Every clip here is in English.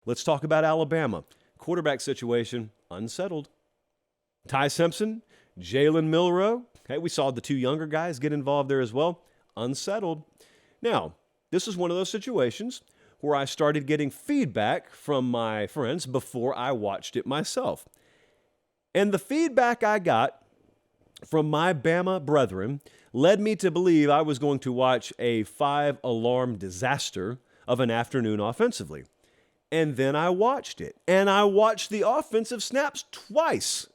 Let's talk about Alabama. Quarterback situation, unsettled. Ty Simpson, Jalen Milroe. Hey, we saw the two younger guys get involved there as well. Unsettled. Now, this is one of those situations where I started getting feedback from my friends before I watched it myself. And the feedback I got from my Bama brethren led me to believe I was going to watch a 5-alarm disaster of an afternoon offensively. And then I watched it. And I watched the offensive snaps twice.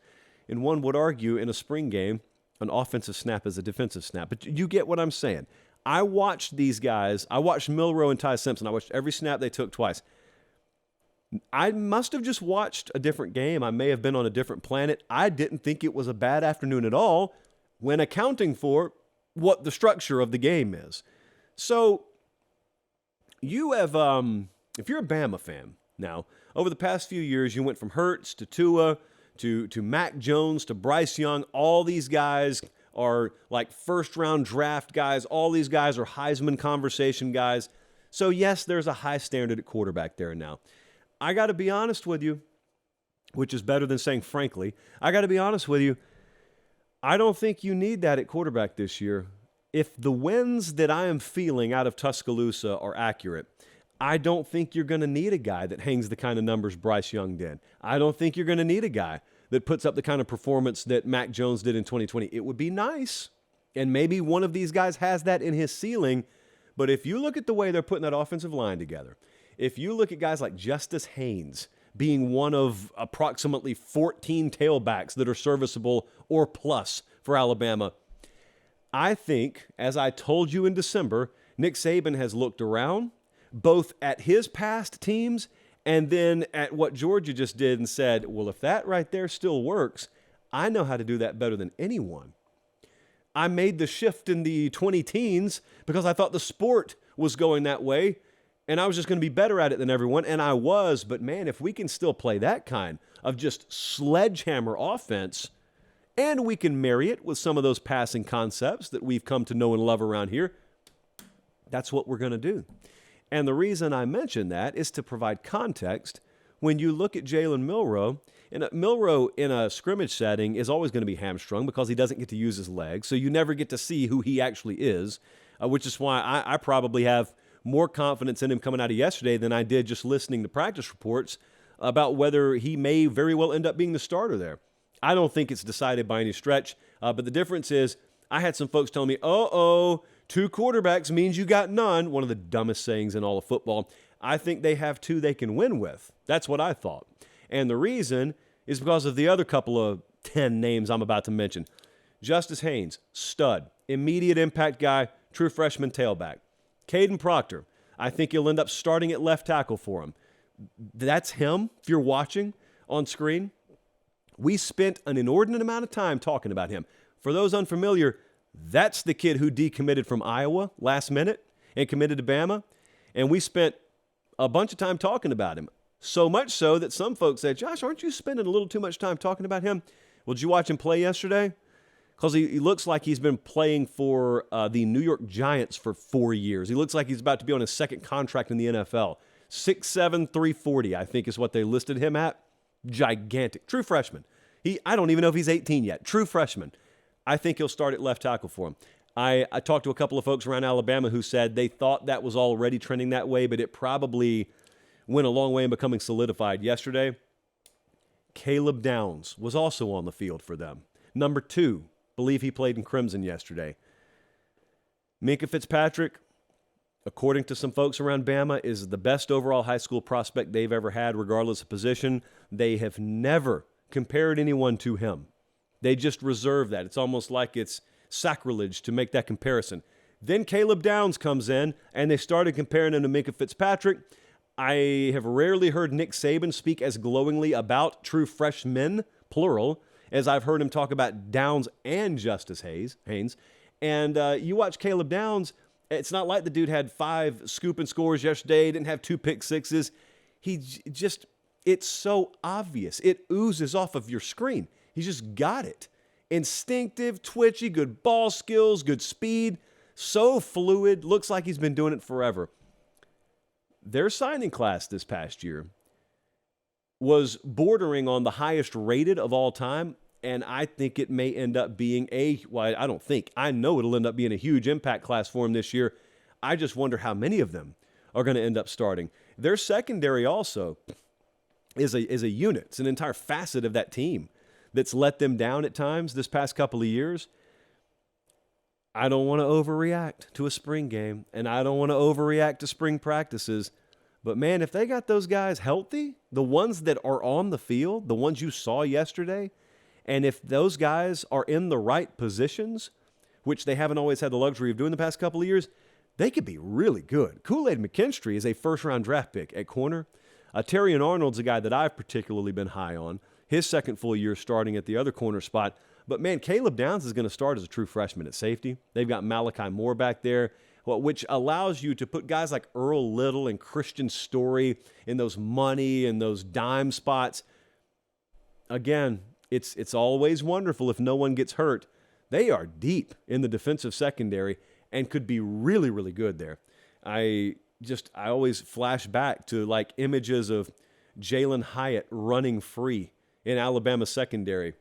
And one would argue in a spring game, an offensive snap is a defensive snap. But you get what I'm saying. I watched these guys. I watched Milroe and Ty Simpson. I watched every snap they took twice. I must have just watched a different game. I may have been on a different planet. I didn't think it was a bad afternoon at all when accounting for what the structure of the game is. So you have, if you're a Bama fan now, over the past few years, you went from Hurts to Tua to Mac Jones to Bryce Young. All these guys are like first-round draft guys. All these guys are Heisman conversation guys. So yes, there's a high standard at quarterback there now. I got to be honest with you, which is better than saying frankly. I got to be honest with you. I don't think you need that at quarterback this year. If the wins that I am feeling out of Tuscaloosa are accurate, I don't think you're going to need a guy that hangs the kind of numbers Bryce Young did. I don't think you're going to need a guy that puts up the kind of performance that Mac Jones did in 2020. It would be nice, and maybe one of these guys has that in his ceiling, but if you look at the way they're putting that offensive line together, if you look at guys like Justice Haynes being one of approximately 14 tailbacks that are serviceable or plus for Alabama, I think, as I told you in December, Nick Saban has looked around both at his past teams and then at what Georgia just did and said, well, if that right there still works, I know how to do that better than anyone. I made the shift in the 20 teens because I thought the sport was going that way, and I was just going to be better at it than everyone, and I was. But, man, if we can still play that kind of just sledgehammer offense, and we can marry it with some of those passing concepts that we've come to know and love around here, that's what we're going to do. And the reason I mention that is to provide context. When you look at Jalen Milroe, and Milroe in a scrimmage setting is always going to be hamstrung because he doesn't get to use his legs, so you never get to see who he actually is, which is why I probably have more confidence in him coming out of yesterday than I did just listening to practice reports about whether he may very well end up being the starter there. I don't think it's decided by any stretch, but the difference is I had some folks tell me, two quarterbacks means you got none. One of the dumbest sayings in all of football. I think they have two they can win with. That's what I thought. And the reason is because of the other couple of 10 names I'm about to mention. Justice Haynes, stud, immediate impact guy, true freshman tailback. Caden Proctor, I think he'll end up starting at left tackle for him. That's him, if you're watching on screen. We spent an inordinate amount of time talking about him. For those unfamiliar, that's the kid who decommitted from Iowa last minute and committed to Bama. And we spent a bunch of time talking about him. So much so that some folks said, Josh, aren't you spending a little too much time talking about him? Well, did you watch him play yesterday? Because he looks like he's been playing for the New York Giants for 4 years. He looks like he's about to be on his second contract in the NFL. 6'7", 340, I think is what they listed him at. Gigantic. True freshman. I don't even know if he's 18 yet. True freshman. I think he'll start at left tackle for him. I talked to a couple of folks around Alabama who said they thought that was already trending that way, but it probably went a long way in becoming solidified yesterday. Caleb Downs was also on the field for them. Number 2, believe he played in Crimson yesterday. Minkah Fitzpatrick, according to some folks around Bama, is the best overall high school prospect they've ever had, regardless of position. They have never compared anyone to him. They just reserve that. It's almost like it's sacrilege to make that comparison. Then Caleb Downs comes in, and they started comparing him to Minkah Fitzpatrick. I have rarely heard Nick Saban speak as glowingly about true freshmen, plural, as I've heard him talk about Downs and Justice Haynes. And you watch Caleb Downs, it's not like the dude had 5 scoop and scores yesterday, didn't have 2 pick sixes. It's so obvious. It oozes off of your screen. He's just got it. Instinctive, twitchy, good ball skills, good speed, so fluid, looks like he's been doing it forever. Their signing class this past year was bordering on the highest rated of all time. And I think it may end up being I don't think, I know it'll end up being a huge impact class for him this year. I just wonder how many of them are going to end up starting. Their secondary also is a unit. It's an entire facet of that team that's let them down at times this past couple of years. I don't want to overreact to a spring game, and I don't want to overreact to spring practices. But, man, if they got those guys healthy, the ones that are on the field, the ones you saw yesterday, and if those guys are in the right positions, which they haven't always had the luxury of doing the past couple of years, they could be really good. Kool-Aid McKinstry is a first-round draft pick at corner. Terrion Arnold's a guy that I've particularly been high on. His second full year starting at the other corner spot. But, man, Caleb Downs is going to start as a true freshman at safety. They've got Malachi Moore back there, which allows you to put guys like Earl Little and Christian Story in those money and those dime spots. Again, it's always wonderful if no one gets hurt. They are deep in the defensive secondary and could be really, really good there. I always flash back to like images of Jalen Hyatt running free in Alabama secondary.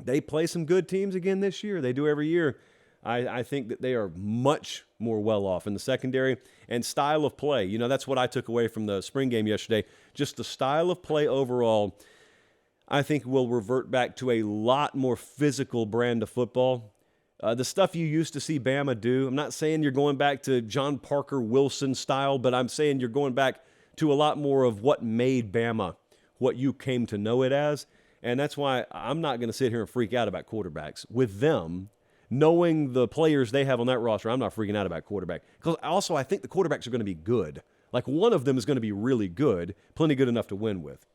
They play some good teams again this year. They do every year. I think that they are much more well off in the secondary and style of play. You know, that's what I took away from the spring game yesterday. Just the style of play overall, I think will revert back to a lot more physical brand of football. The stuff you used to see Bama do, I'm not saying you're going back to John Parker Wilson style, but I'm saying you're going back to a lot more of what made Bama what you came to know it as. And that's why I'm not going to sit here and freak out about quarterbacks. With them, knowing the players they have on that roster, I'm not freaking out about quarterback. Because also I think the quarterbacks are going to be good. Like one of them is going to be really good, plenty good enough to win with.